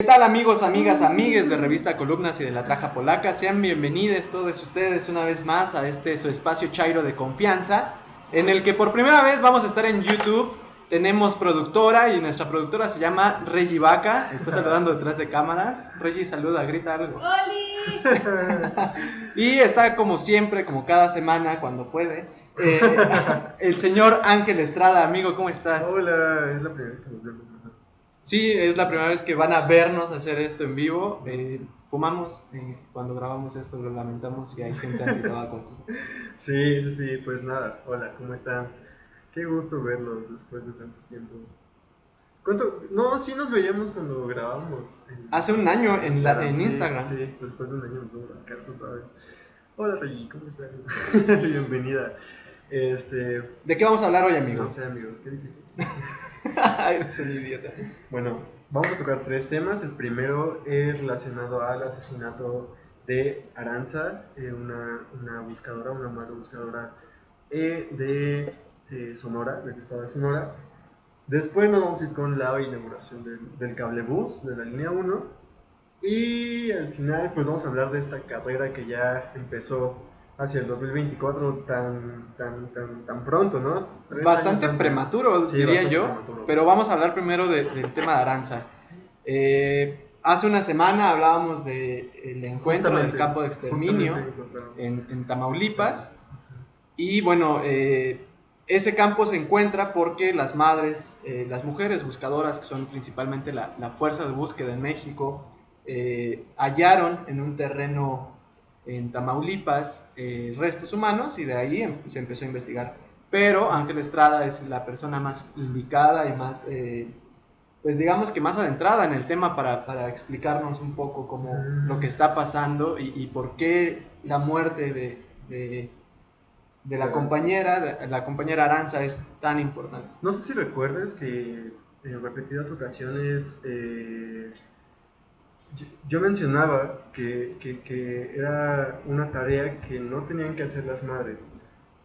¿Qué tal amigos, amigas, amigues de Revista Columnas y de la Traja Polaca? Sean bienvenidos todos ustedes una vez más a su espacio Chairo de confianza, en el que por primera vez vamos a estar en YouTube. Tenemos productora y nuestra productora se llama Reggie Vaca. Está saludando detrás de cámaras. Reggie, saluda, grita algo. ¡Oli! Y está como siempre, como cada semana, cuando puede, el señor Ángel Estrada. Amigo, ¿cómo estás? Hola, es la primera vez que nos vemos. Sí, es la primera vez que van a vernos hacer esto en vivo. Fumamos cuando grabamos esto, lo lamentamos si hay gente antitabaco aquí. Sí, pues nada, hola, ¿cómo están? Qué gusto verlos después de tanto tiempo. ¿Cuánto? No, sí nos veíamos cuando grabamos. Hace un año en Sí, Instagram. sí, después de un año nos vemos las cartas otra vez. Hola, Regi, ¿cómo estás? Bienvenida. ¿De qué vamos a hablar hoy, amigo? No sé, amigo, ¿qué dijiste? Eres un idiota. Bueno, vamos a tocar tres temas. El primero es relacionado al asesinato de Aranza, una buscadora, una madre buscadora de Sonora, del estado de Sonora. Después nos vamos a ir con la inauguración del cablebús de la línea 1. Y al final pues vamos a hablar de esta carrera que ya empezó hacia el 2024 tan pronto, ¿no? Bastante prematuro, sí, diría bastante yo. prematuro. Pero vamos a hablar primero del tema de Aranza. Hace una semana hablábamos del encuentro del campo de exterminio en Tamaulipas. Y bueno, ese campo se encuentra porque las madres, las mujeres buscadoras, que son principalmente la fuerza de búsqueda en México, hallaron en un terreno en Tamaulipas restos humanos y de ahí se empezó a investigar. Pero Ángel Estrada es la persona más indicada y más, pues digamos que más adentrada en el tema para explicarnos un poco cómo lo que está pasando y por qué la muerte de la compañera Aranza es tan importante. No sé si recuerdes que en repetidas ocasiones yo mencionaba que era una tarea que no tenían que hacer las madres,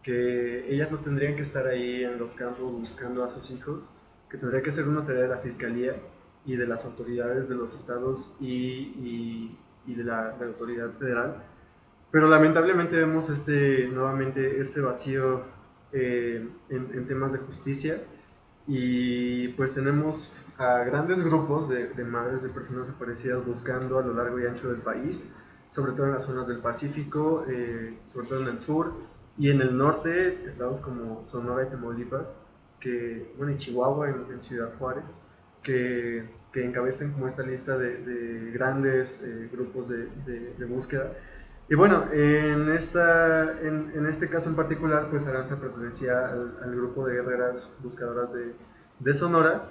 que ellas no tendrían que estar ahí en los campos buscando a sus hijos, que tendría que ser una tarea de la fiscalía y de las autoridades de los estados y de la autoridad federal. Pero lamentablemente vemos nuevamente este vacío en temas de justicia y pues tenemos a grandes grupos de madres de personas desaparecidas buscando a lo largo y ancho del país, sobre todo en las zonas del Pacífico, sobre todo en el sur y en el norte, estados como Sonora y Tamaulipas, y Chihuahua en Ciudad Juárez, que encabezan como esta lista de grandes grupos de búsqueda. Y bueno, en este caso en particular, pues Aranza pertenecía al grupo de guerreras buscadoras de Sonora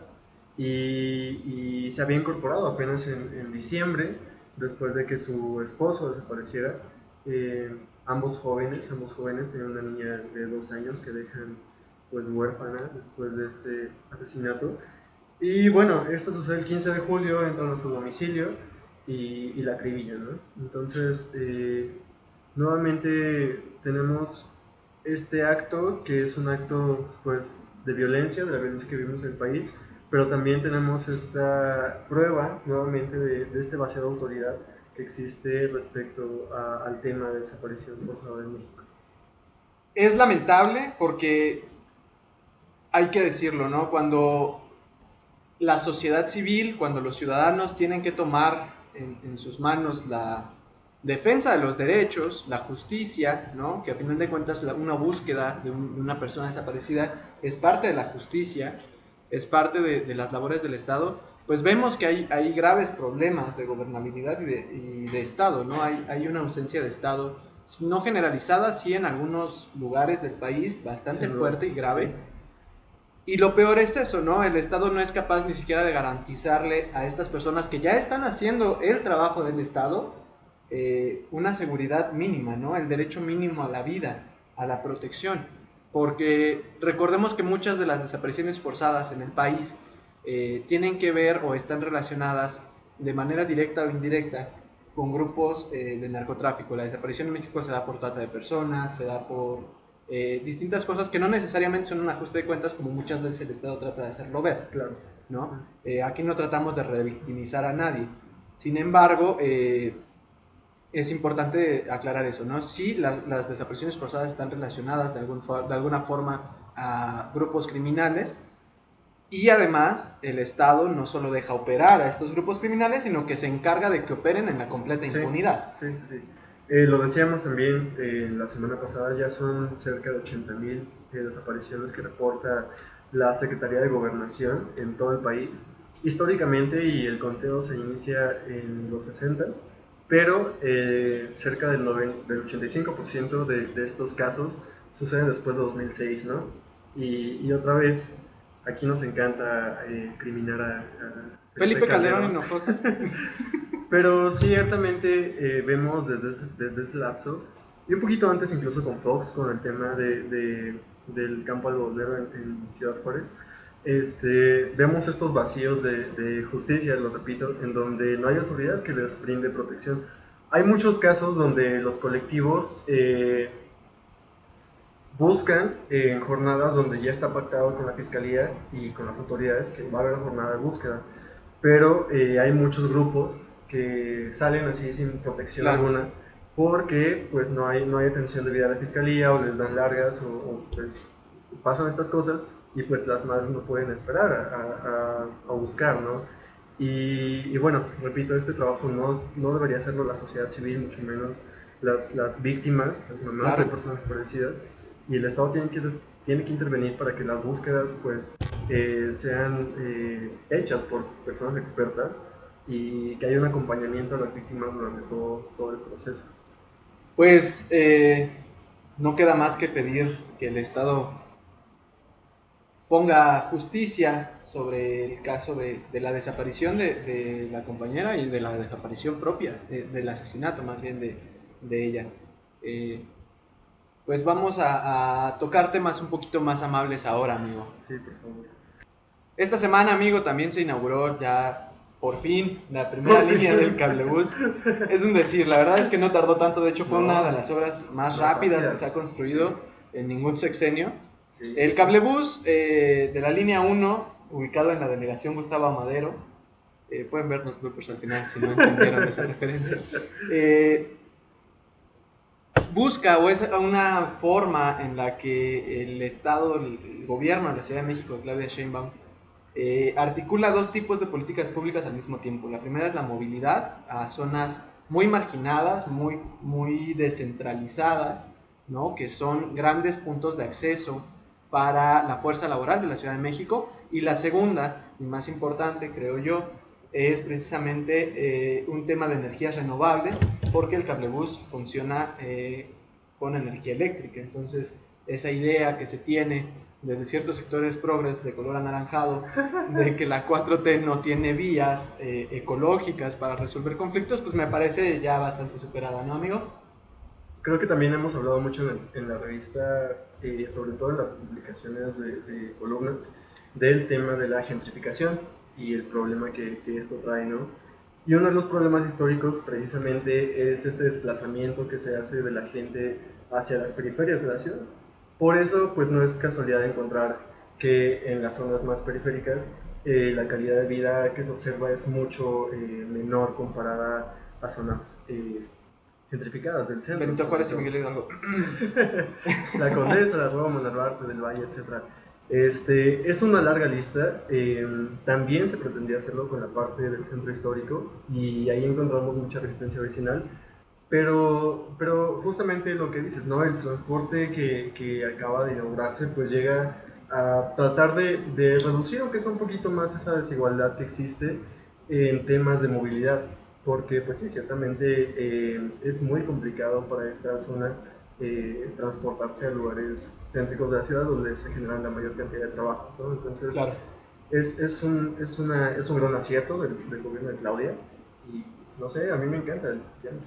y se había incorporado apenas en diciembre, después de que su esposo desapareciera. Ambos jóvenes tenían una niña de 2 años que dejan pues huérfana después de este asesinato. Y bueno, esto sucede el 15 de julio, entran a su domicilio y la acribillan, ¿no? Entonces, nuevamente tenemos este acto que es un acto pues de violencia, de la violencia que vivimos en el país, pero también tenemos esta prueba nuevamente de este vacío de autoridad que existe respecto al tema de desaparición forzada en México. Es lamentable porque hay que decirlo, ¿no? Cuando la sociedad civil, cuando los ciudadanos tienen que tomar en sus manos la defensa de los derechos, la justicia, ¿no? Que a final de cuentas una búsqueda de una persona desaparecida es parte de la justicia, es parte de las labores del Estado, pues vemos que hay graves problemas de gobernabilidad y de Estado, ¿no? Hay una ausencia de Estado, no generalizada, sí en algunos lugares del país, bastante fuerte y grave. Sí. Y lo peor es eso, ¿no? El Estado no es capaz ni siquiera de garantizarle a estas personas que ya están haciendo el trabajo del Estado una seguridad mínima, ¿no? El derecho mínimo a la vida, a la protección. Porque recordemos que muchas de las desapariciones forzadas en el país tienen que ver o están relacionadas de manera directa o indirecta con grupos de narcotráfico. La desaparición en México se da por trata de personas, se da por distintas cosas que no necesariamente son un ajuste de cuentas como muchas veces el Estado trata de hacerlo ver. Claro. ¿no? Aquí no tratamos de revictimizar a nadie. Sin embargo, es importante aclarar eso, ¿no? Sí, las desapariciones forzadas están relacionadas de alguna forma a grupos criminales, y además el Estado no solo deja operar a estos grupos criminales, sino que se encarga de que operen en la completa Sí, impunidad. sí, sí, sí. Lo decíamos también la semana pasada, ya son cerca de 80,000 desapariciones que reporta la Secretaría de Gobernación en todo el país. Históricamente, y el conteo se inicia en los 60, pero cerca del 85% de estos casos suceden después de 2006, ¿no? Y otra vez, aquí nos encanta criminar a Felipe Felipe Calderón Calderón. Hinojosa. Pero ciertamente vemos desde ese lapso, y un poquito antes incluso con Fox, con el tema del campo algodonero en Ciudad Juárez, vemos estos vacíos de justicia, lo repito, en donde no hay autoridad que les brinde protección. Hay muchos casos donde los colectivos buscan en jornadas donde ya está pactado con la fiscalía y con las autoridades que va a haber jornada de búsqueda, pero hay muchos grupos que salen así sin protección Claro. alguna porque pues no hay atención debida a la fiscalía o les dan largas o pues pasan estas cosas y pues las madres no pueden esperar a buscar, ¿no? Y bueno, repito, este trabajo no debería hacerlo la sociedad civil, mucho menos las víctimas, las mamás de Claro. personas desaparecidas, y el Estado tiene que intervenir para que las búsquedas pues sean hechas por personas expertas y que haya un acompañamiento a las víctimas durante todo el proceso. Pues no queda más que pedir que el Estado ponga justicia sobre el caso de la desaparición de la compañera y de la desaparición propia, del asesinato más bien de ella. Eh, pues vamos a tocar temas un poquito más amables ahora, amigo. Sí, por favor. Esta semana, amigo, también se inauguró ya por fin la primera Por línea del fin. cablebús. Es un decir, la verdad es que no tardó tanto, de hecho fue No, una de las obras más más rápidas que se rápidas. ha construido en ningún sexenio. Sí, El sí. cablebús de la línea 1, ubicado en la delegación Gustavo Amadero, pueden ver los bloopers al final si no entendieron esa referencia, busca o es una forma en la que el Estado, el gobierno de la Ciudad de México, Claudia Sheinbaum, articula dos tipos de políticas públicas al mismo tiempo. La primera es la movilidad a zonas muy marginadas, muy descentralizadas, ¿no? Que son grandes puntos de acceso para la fuerza laboral de la Ciudad de México. Y la segunda, y más importante, creo yo, es precisamente un tema de energías renovables, porque el cablebús funciona con energía eléctrica. Entonces, esa idea que se tiene desde ciertos sectores progres de color anaranjado de que la 4T no tiene vías ecológicas para resolver conflictos, pues me parece ya bastante superada, ¿no, amigo? Creo que también hemos hablado mucho en la revista, sobre todo en las publicaciones de columnas, del tema de la gentrificación y el problema que esto trae, ¿no? Y uno de los problemas históricos precisamente es este desplazamiento que se hace de la gente hacia las periferias de la ciudad. Por eso, pues no es casualidad encontrar que en las zonas más periféricas la calidad de vida que se observa es mucho menor comparada a zonas gentrificadas del centro. Benito Juárez y Miguel Hidalgo. La Condesa, la Roma, Narvarte del Valle, etc. Es una larga lista. También se pretendía hacerlo con la parte del centro histórico y ahí encontramos mucha resistencia vecinal. Pero justamente lo que dices, ¿no? El transporte que acaba de inaugurarse pues llega a tratar de reducir, aunque sea un poquito más, esa desigualdad que existe en temas de movilidad, porque pues sí, ciertamente es muy complicado para estas zonas transportarse a lugares céntricos de la ciudad donde se generan la mayor cantidad de trabajos, ¿no? Entonces Claro. es un gran acierto del gobierno de Claudia y pues, no sé, a mí me encanta el tianguis.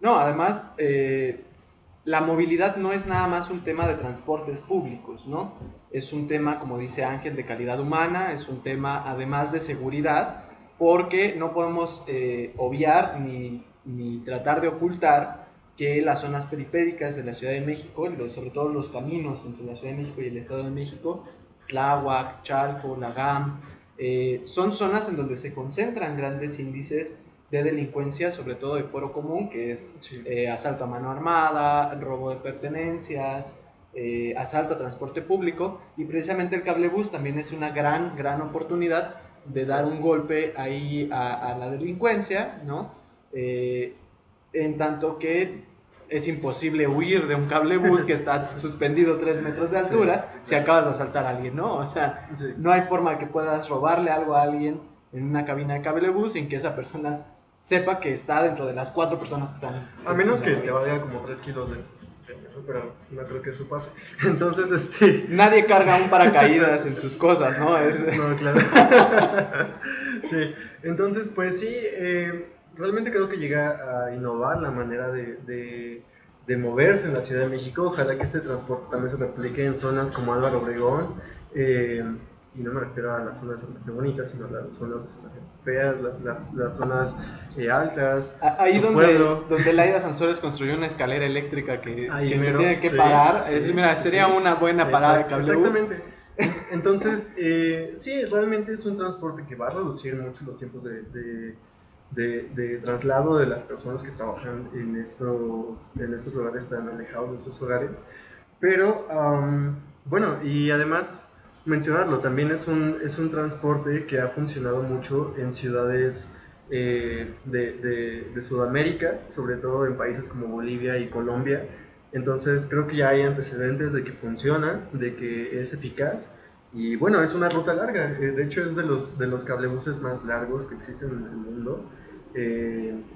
No, además, la movilidad no es nada más un tema de transportes públicos, ¿no? Es un tema, como dice Ángel, de calidad humana, es un tema además de seguridad, porque no podemos obviar ni tratar de ocultar que las zonas periféricas de la Ciudad de México, sobre todo los caminos entre la Ciudad de México y el Estado de México, Tláhuac, Chalco, Lagam, son zonas en donde se concentran grandes índices de delincuencia, sobre todo de foro común, que es Sí. asalto a mano armada, robo de pertenencias, asalto a transporte público, y precisamente el cablebús también es una gran oportunidad de dar un golpe ahí a la delincuencia, ¿no? En tanto que es imposible huir de un cablebús que está suspendido 3 metros de altura Sí, si claro. acabas de asaltar a alguien, ¿no? O sea, Sí. no hay forma que puedas robarle algo a alguien en una cabina de cablebús sin que esa persona sepa que está dentro de las 4 personas que están. A menos en que la te cabina. valga como 3 kilos de peña, pero no creo que eso pase. Entonces, Nadie carga un paracaídas en sus cosas, ¿no? No, claro. Sí, entonces, pues sí, realmente creo que llega a innovar la manera de moverse en la Ciudad de México. Ojalá que este transporte también se replique en zonas como Álvaro Obregón. eh, y no me refiero a las zonas de Santa Fe bonitas, sino a las zonas de Santa Fe feas, las zonas altas, Ahí tu pueblo. donde Laida Sansores construyó una escalera eléctrica Ahí que se mero, tiene que sí, parar. sí, Mira, sí, sería sí. una buena parada de cablebús. Exactamente. Entonces, sí, realmente es un transporte que va a reducir mucho los tiempos de traslado de las personas que trabajan en estos lugares tan alejados de sus hogares. Pero, bueno, y además mencionarlo, también es un transporte que ha funcionado mucho en ciudades de Sudamérica, sobre todo en países como Bolivia y Colombia. Entonces creo que ya hay antecedentes de que funciona, de que es eficaz. Y bueno, es una ruta larga. De hecho, es de los cablebuses más largos que existen en el mundo,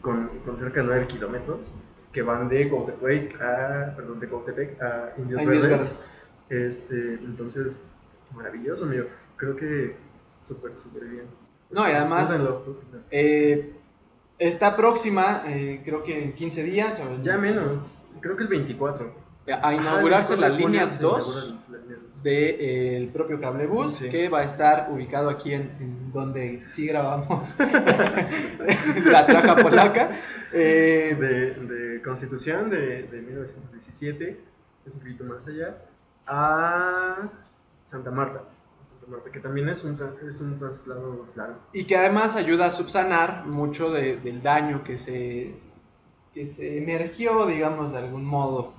con cerca de 9 kilómetros, que van de Cuautepec a Indios Indios Verdes. Verdes. Entonces, maravilloso, amigo. Creo que súper bien. No, y además Úsenlo. está próxima, creo que en 15 días, Ya menos, creo que el 24. a Ajá, el inaugurarse 24 la de junio línea se inaugura 2 la línea 2. del propio cablebús, Sí. que va a estar ubicado aquí en donde sí grabamos la traja polaca. De Constitución de 1917, es un poquito más allá, a Santa Marta. Santa Marta, que también es un traslado largo. Y que además ayuda a subsanar mucho del daño que se emergió, digamos, de algún modo,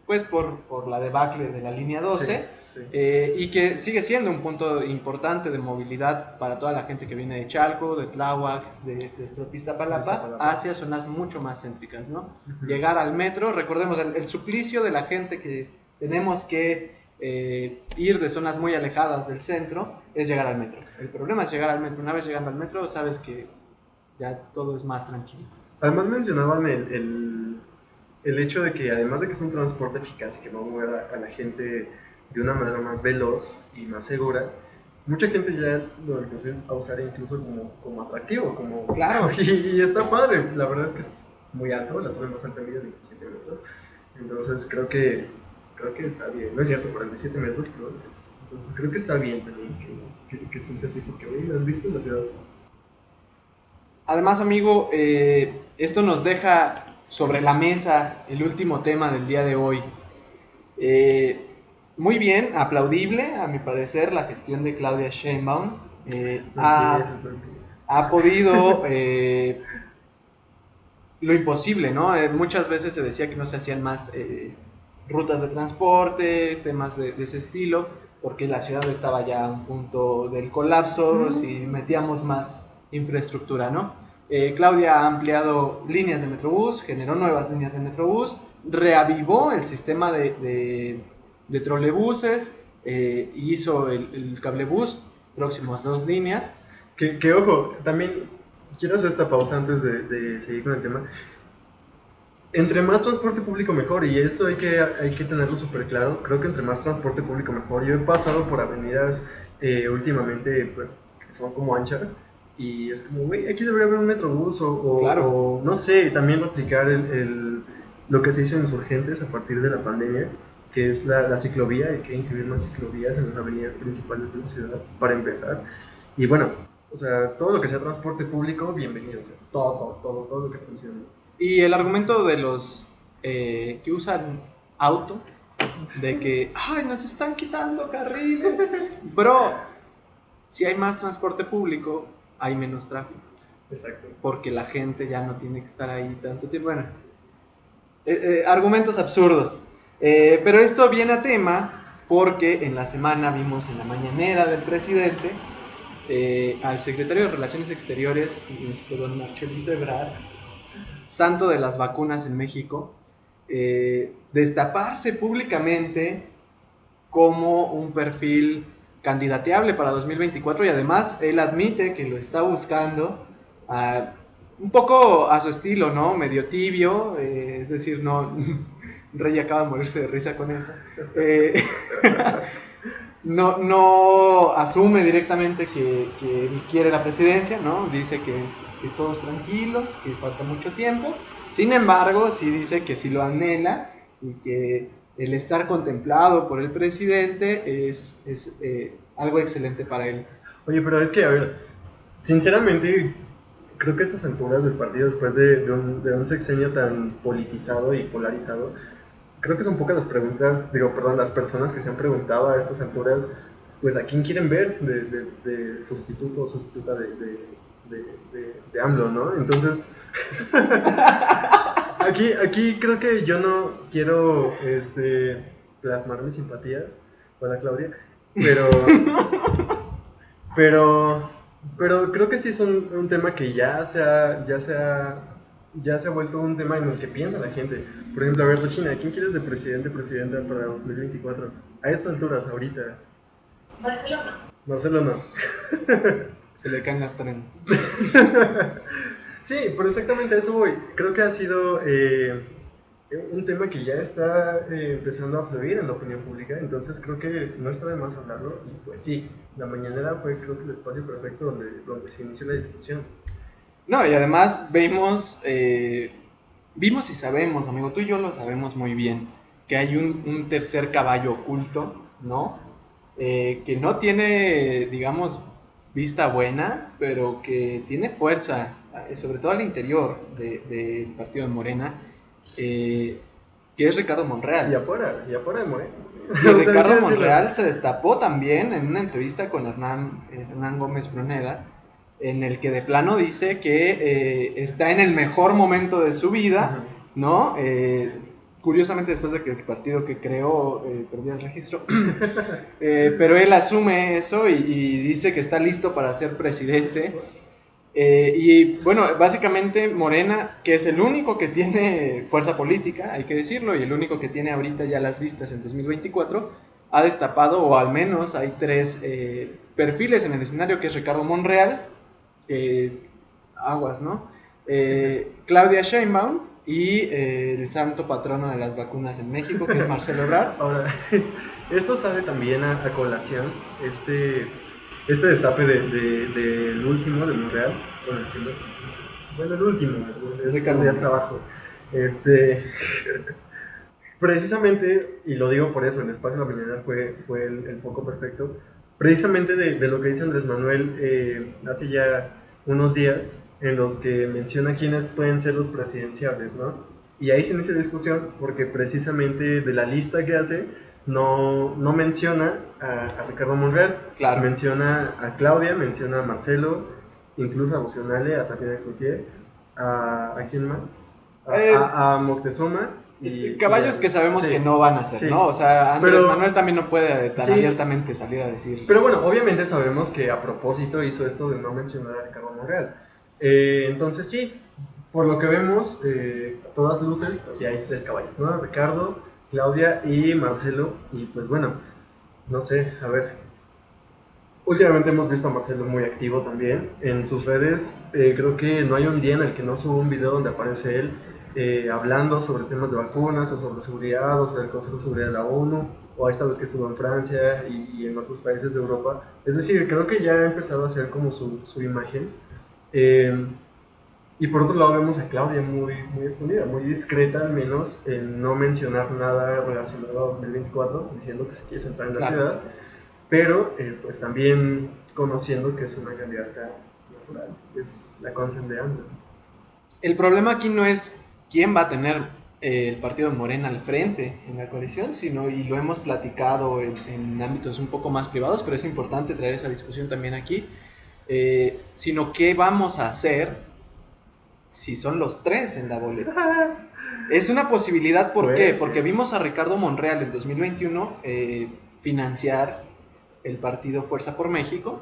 pues por la debacle de la línea 12, Sí, sí. y que sigue siendo un punto importante de movilidad para toda la gente que viene de Chalco, de Tláhuac, de propio Iztapalapa, hacia zonas mucho más céntricas, ¿no? Uh-huh. Llegar al metro, recordemos el suplicio de la gente que tenemos que ir de zonas muy alejadas del centro, es llegar al metro. El problema es llegar al metro. Una vez llegando al metro, sabes que ya todo es más tranquilo. Además mencionaban el hecho de que además de que es un transporte eficaz y que va a mover a la gente de una manera más veloz y más segura, mucha gente ya lo empezó a usar incluso como atractivo, como... Claro. Y está padre, la verdad es que es muy alto, la torre más alta mide 27 metros, entonces creo que está bien, no es cierto, 47 metros, pero entonces creo que está bien también que se use así, porque hoy has visto la ciudad. Además, amigo, esto nos deja sobre la mesa el último tema del día de hoy. Muy bien, aplaudible, a mi parecer, la gestión de Claudia Sheinbaum. Ha podido lo imposible, ¿no? Muchas veces se decía que no se hacían más rutas de transporte, temas de ese estilo, porque la ciudad estaba ya a un punto del colapso, si metíamos más infraestructura, ¿no? Claudia ha ampliado líneas de Metrobús, generó nuevas líneas de Metrobús, reavivó el sistema de trolebuses, hizo el cablebús, próximos 2 líneas. Que ojo, también quiero hacer esta pausa antes de seguir con el tema. Entre más transporte público mejor, y eso hay que tenerlo súper claro. Creo que entre más transporte público mejor. Yo he pasado por avenidas últimamente, pues, que son como anchas, y es como, güey, aquí debería haber un metrobús Claro. o no sé, también replicar lo que se hizo en Insurgentes a partir de la pandemia, que es la ciclovía. Hay que incluir más ciclovías en las avenidas principales de la ciudad, para empezar. Y bueno, o sea, todo lo que sea transporte público, bienvenido. O sea, todo lo que funcione. Y el argumento de los que usan auto, de que, ay, nos están quitando carriles. Bro, si hay más transporte público, hay menos tráfico. Exacto. Porque la gente ya no tiene que estar ahí tanto tiempo. Bueno, argumentos absurdos. Pero esto viene a tema porque en la semana vimos en la mañanera del presidente al secretario de Relaciones Exteriores, don Marchelito Ebrard, santo de las vacunas en México, destaparse públicamente como un perfil candidateable para 2024 y además él admite que lo está buscando un poco a su estilo, ¿no? Medio tibio, es decir, no, Rey acaba de morirse de risa con eso. No asume directamente que quiere la presidencia, ¿no? Dice que todos tranquilos, que falta mucho tiempo. Sin embargo, sí dice que sí lo anhela y que el estar contemplado por el presidente es algo excelente para él. Oye, pero es que, a ver, sinceramente, creo que a estas alturas del partido, después de un sexenio tan politizado y polarizado, creo que son pocas las preguntas, las personas que se han preguntado a estas alturas, pues a quién quieren ver de sustituto o sustituta de AMLO, ¿no? Entonces, aquí creo que yo no quiero plasmar mis simpatías para Claudia, pero, pero creo que sí es un tema que ya se ha vuelto un tema en el que piensa la gente. Por ejemplo, a ver, Regina, ¿quién quieres de presidenta para 2024? A estas alturas, ahorita. Barcelona. Barcelona. Se le caen las trenes. Sí, pero exactamente a eso voy. Creo que ha sido un tema que ya está empezando a fluir en la opinión pública, entonces creo que no está de más hablarlo. Y pues sí, la mañanera fue creo que el espacio perfecto donde se inició la discusión. No, y además vimos y sabemos, amigo, tú y yo lo sabemos muy bien, que hay un tercer caballo oculto, ¿no? Que no tiene, digamos, vista buena, pero que tiene fuerza, sobre todo al interior del partido de Morena, que es Ricardo Monreal. Y afuera de Morena. Y Ricardo Monreal se destapó también en una entrevista con Hernán Gómez Bruneda, en el que de plano dice que está en el mejor momento de su vida, ¿no? Curiosamente después de que el partido que creó perdió el registro, pero él asume eso y dice que está listo para ser presidente. Y bueno, básicamente Morena, que es el único que tiene fuerza política, hay que decirlo, y el único que tiene ahorita ya las vistas en 2024, ha destapado, o al menos hay tres perfiles en el escenario, que es Ricardo Monreal, aguas, ¿no? Claudia Sheinbaum y el santo patrono de las vacunas en México, que es Marcelo Ebrard. Ahora, esto sale también a colación, este destape del último, de Monreal, bueno, el último, Ricardo ya está abajo. Precisamente, y lo digo por eso, el espacio de la mañana fue el foco perfecto, precisamente de lo que dice Andrés Manuel hace ya unos días, en los que menciona quiénes pueden ser los presidenciables, ¿no? Y ahí se inicia la discusión porque precisamente de la lista que hace no menciona a Ricardo Monreal, claro. Menciona a Claudia, menciona a Marcelo, incluso a Bocionale, a Tatiana Cloutier, ¿a quién más? A Moctezuma. Caballos que sabemos que no van a ser, ¿no? O sea, Andrés Manuel también no puede tan abiertamente salir a decir. Pero bueno, obviamente sabemos que a propósito hizo esto de no mencionar a Ricardo Monreal. Entonces sí, por lo que vemos, a todas luces, sí hay tres caballos, ¿no? Ricardo, Claudia y Marcelo. Y pues bueno, no sé, a ver. Últimamente hemos visto a Marcelo muy activo también en sus redes. Creo que no hay un día en el que no suba un video donde aparece él hablando sobre temas de vacunas o sobre seguridad o sobre el Consejo de Seguridad de la ONU, o esta vez que estuvo en Francia y en otros países de Europa. Es decir, creo que ya ha empezado a hacer como su imagen. Y por otro lado vemos a Claudia muy escondida, muy discreta al menos, en no mencionar nada relacionado a 2024, diciendo que se quiere centrar en la ciudad, pero pues también conociendo que es una candidata natural, es la consen de AMLO. El problema aquí no es quién va a tener el partido de Morena al frente en la coalición, sino, y lo hemos platicado en ámbitos un poco más privados, pero es importante traer esa discusión también aquí, sino qué vamos a hacer si son los tres en la boleta. Es una posibilidad, ¿por qué? Porque vimos a Ricardo Monreal en 2021 financiar el partido Fuerza por México,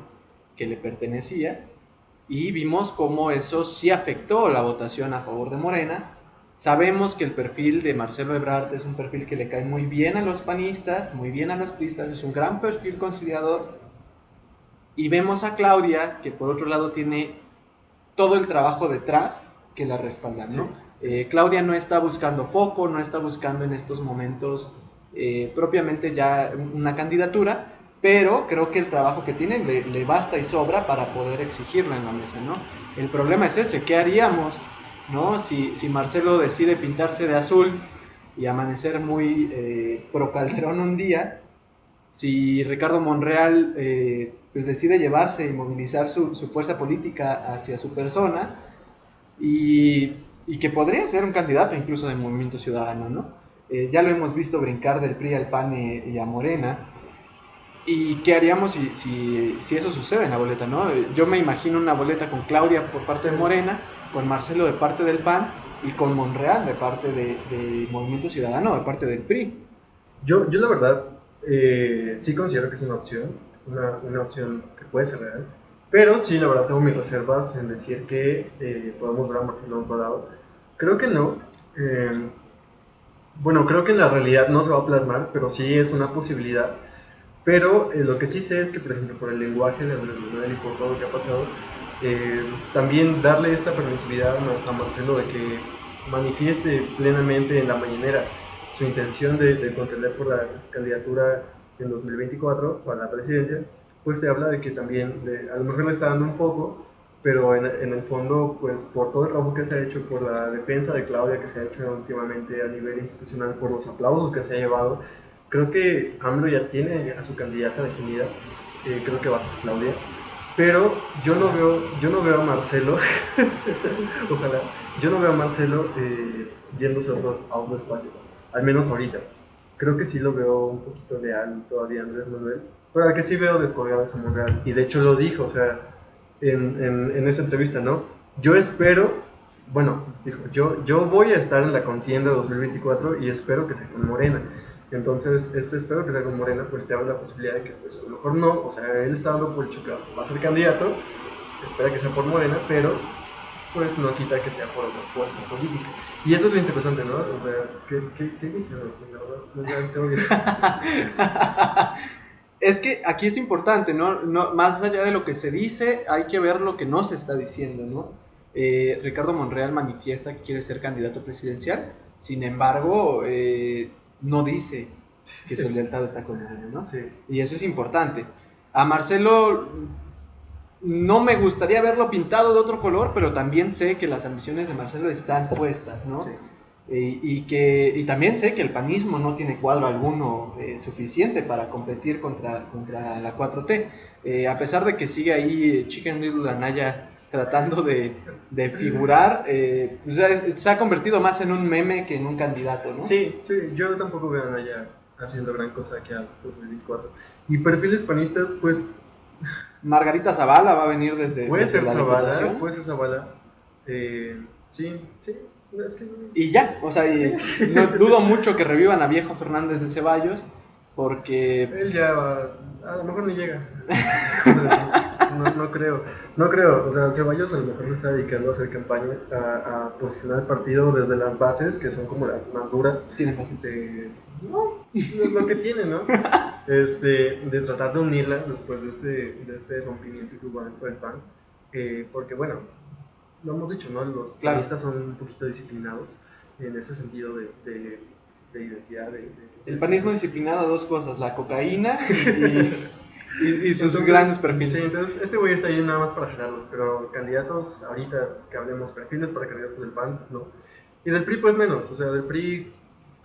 que le pertenecía, y vimos cómo eso sí afectó la votación a favor de Morena. Sabemos que el perfil de Marcelo Ebrard es un perfil que le cae muy bien a los panistas, muy bien a los priistas, es un gran perfil conciliador. Y vemos a Claudia, que por otro lado tiene todo el trabajo detrás que la respalda, ¿no? Sí. Claudia no está buscando foco, no está buscando en estos momentos propiamente ya una candidatura, pero creo que el trabajo que tiene le basta y sobra para poder exigirla en la mesa, ¿no? El problema es ese, ¿qué haríamos, no? Si Marcelo decide pintarse de azul y amanecer muy pro Calderón un día, si Ricardo Monreal pues decide llevarse y movilizar su fuerza política hacia su persona y que podría ser un candidato incluso de Movimiento Ciudadano, ¿no? Ya lo hemos visto brincar del PRI al PAN y a Morena. ¿Y qué haríamos si eso sucede en la boleta, no? Yo me imagino una boleta con Claudia por parte de Morena, con Marcelo de parte del PAN y con Monreal de parte de Movimiento Ciudadano, de parte del PRI. Yo la verdad sí considero que es una opción, una opción que puede ser real, pero sí, la verdad tengo mis reservas en decir que podemos ver a Marcelo a otro lado. Creo que no. Bueno, creo que en la realidad no se va a plasmar, pero sí es una posibilidad. Pero lo que sí sé es que, por ejemplo, por el lenguaje de Andrés Manuel y por todo lo que ha pasado, también darle esta permisividad a Marcelo de que manifieste plenamente en la mañanera su intención de contender por la candidatura en 2024 para la presidencia, pues te habla de que también a lo mejor le está dando un foco, pero en el fondo, pues por todo el trabajo que se ha hecho, por la defensa de Claudia que se ha hecho últimamente a nivel institucional, por los aplausos que se ha llevado, creo que AMLO ya tiene a su candidata definida, creo que va a ser Claudia, pero yo no veo a Marcelo, ojalá, yo no veo a Marcelo yéndose a otro espacio, al menos ahorita. Creo que sí lo veo un poquito leal todavía Andrés Manuel, pero al que sí veo descolgado es a Monreal, y de hecho lo dijo, o sea, en esa entrevista, ¿no? Yo espero, bueno, dijo, yo voy a estar en la contienda 2024 y espero que sea con Morena. Entonces, espero que sea con Morena, pues te abre la posibilidad de que, pues, a lo mejor no, o sea, él está dando por hecho que va a ser candidato, espera que sea por Morena, pero pues no quita que sea por otra fuerza política. Y eso es lo interesante, ¿no? O sea, ¿qué visión? Es que aquí es importante, ¿no? Más allá de lo que se dice, hay que ver lo que no se está diciendo, ¿no? Ricardo Monreal manifiesta que quiere ser candidato presidencial, sin embargo, no dice que su lealtad está con él, ¿no? Sí. Y eso es importante. A Marcelo no me gustaría verlo pintado de otro color, pero también sé que las ambiciones de Marcelo están puestas, ¿no? Sí. Y también sé que el panismo no tiene cuadro alguno suficiente para competir contra la 4T. A pesar de que sigue ahí Chicken Little Anaya tratando de figurar, pues se ha convertido más en un meme que en un candidato, ¿no? Sí, yo tampoco veo a Anaya haciendo gran cosa aquí al 2024. Y perfiles panistas, pues... Margarita Zavala va a venir desde Puede ser la Zavala, Diputación. puede ser Zavala. Sí. Es que... Y ya, o sea, sí. No, dudo mucho que revivan a Viejo Fernández de Ceballos, porque... Él ya a lo mejor ni llega. No creo, o sea, Ceballos a lo mejor se está dedicando a hacer campaña, a posicionar el partido desde las bases, que son como las más duras. Tiene bases. No, lo que tiene, ¿no? De tratar de unirla después de este rompimiento que hubo dentro del PAN, porque bueno, lo hemos dicho, ¿no? Los panistas son un poquito disciplinados en ese sentido de identidad. El panismo disciplinado a dos cosas, la cocaína y sus entonces, grandes perfiles. Sí, entonces este güey está ahí nada más para jalarlos, pero candidatos, ahorita que hablemos perfiles para candidatos del PAN, no. Y del PRI pues menos, o sea, del PRI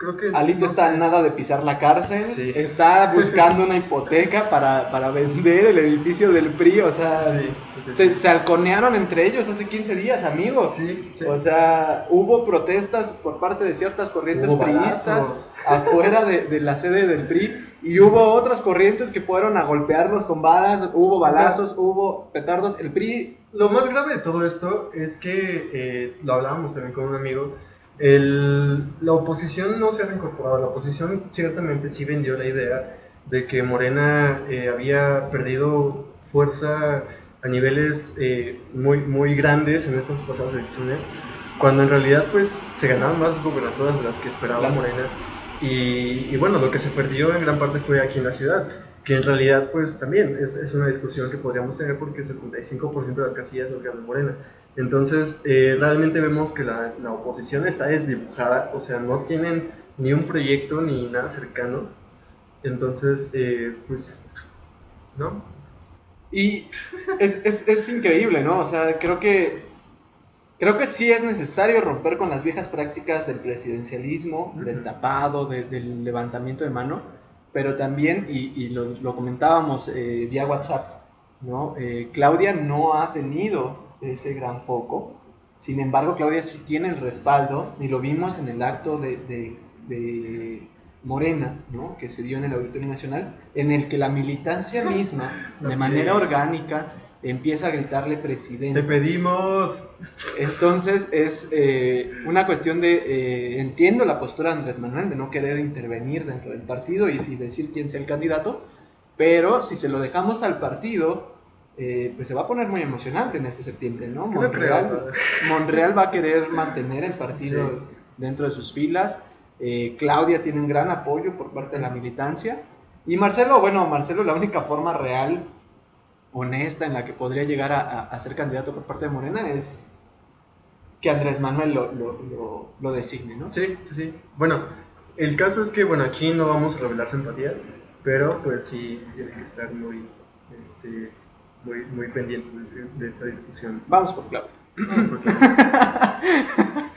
creo que... Alito no está sé. a nada de pisar la cárcel, Sí. está buscando una hipoteca para vender el edificio del PRI, o sea, Sí, sí, sí, sí. se halconearon entre ellos hace 15 días, amigo. Sí, sí. O sea, hubo protestas por parte de ciertas corrientes Hubo priistas balazos. afuera de la sede del PRI y hubo otras corrientes que fueron a golpearlos con balas, hubo balazos, hubo petardos. El PRI... Lo más grave de todo esto es que, lo hablábamos también con un amigo, la oposición no se ha reincorporado, la oposición ciertamente sí vendió la idea de que Morena había perdido fuerza a niveles muy, muy grandes en estas pasadas elecciones, cuando en realidad pues se ganaban más gubernaturas de las que esperaba Claro. Morena, y bueno, lo que se perdió en gran parte fue aquí en la ciudad, que en realidad pues también es una discusión que podríamos tener porque el 75% de las casillas las gana Morena. Entonces realmente vemos que la oposición está desdibujada, o sea, no tienen ni un proyecto ni nada cercano. Entonces, pues, ¿no? Y es increíble, ¿no? O sea, creo que sí es necesario romper con las viejas prácticas del presidencialismo, del tapado, del levantamiento de mano, pero también, y lo comentábamos vía WhatsApp, ¿no? Claudia no ha tenido ese gran foco, sin embargo, Claudia sí tiene el respaldo, y lo vimos en el acto de Morena, ¿no? Que se dio en el Auditorio Nacional, en el que la militancia misma, de manera orgánica, empieza a gritarle presidente. ¡Te pedimos! Entonces es una cuestión de, entiendo la postura de Andrés Manuel de no querer intervenir dentro del partido y decir quién sea el candidato, pero si se lo dejamos al partido, pues se va a poner muy emocionante en este septiembre, ¿no? Monreal va a querer mantener el partido Sí. dentro de sus filas, Claudia tiene un gran apoyo por parte de la militancia, y Marcelo, bueno, Marcelo la única forma real, honesta, en la que podría llegar a ser candidato por parte de Morena es que Andrés Manuel lo designe, ¿no? Sí, sí, sí. Bueno, el caso es que, bueno, aquí no vamos a revelar simpatías, pero pues sí tiene que estar muy, muy pendientes de esta discusión. Vamos por Claudia. Vamos por Claudia.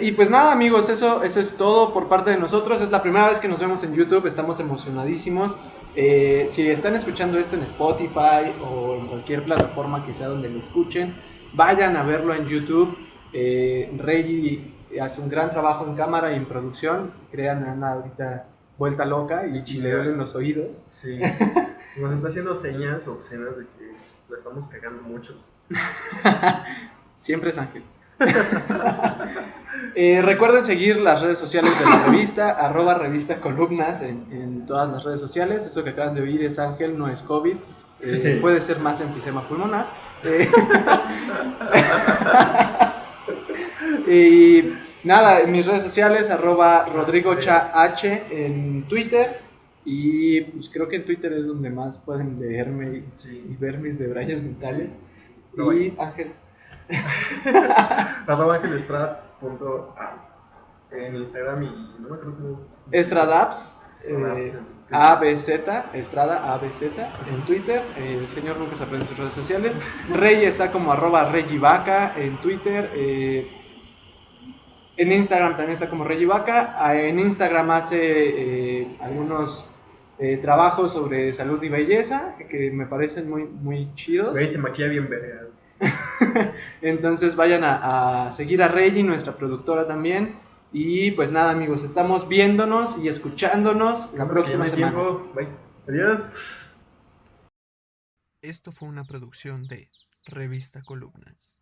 Y pues nada, amigos, eso es todo por parte de nosotros. Es la primera vez que nos vemos en YouTube, estamos emocionadísimos. Si están escuchando esto en Spotify o en cualquier plataforma que sea donde lo escuchen, vayan a verlo en YouTube. Reggie hace un gran trabajo en cámara y en producción. Crean, anda ahorita vuelta loca y le duelen los oídos. Sí, nos está haciendo señas obscenas de que la estamos cagando mucho. Siempre es Ángel. Recuerden seguir las redes sociales de la revista, @revista columnas en todas las redes sociales. Eso que acaban de oír es Ángel, no es COVID. Puede ser más enfisema pulmonar. Y nada, en mis redes sociales, @RodrigoChaH en Twitter. Y pues creo que en Twitter es donde más pueden leerme y ver mis debrayes mentales. No, y Ángel. @angelestrad.a en Instagram y no me acuerdo cómo es. Estradaps, Estradaps, ABZ, Estrada ABZ en Twitter. El señor nunca se aprende sus redes sociales. Rey está como @regivaca en Twitter. En Instagram también está como Regivaca. En Instagram hace algunos trabajos sobre salud y belleza que me parecen muy, muy chidos. Güey, se maquilla bien verga. Entonces vayan a seguir a Reggie, nuestra productora también. Y pues nada, amigos, estamos viéndonos y escuchándonos la próxima semana. Bye. Adiós. Esto fue una producción de Revista Columnas.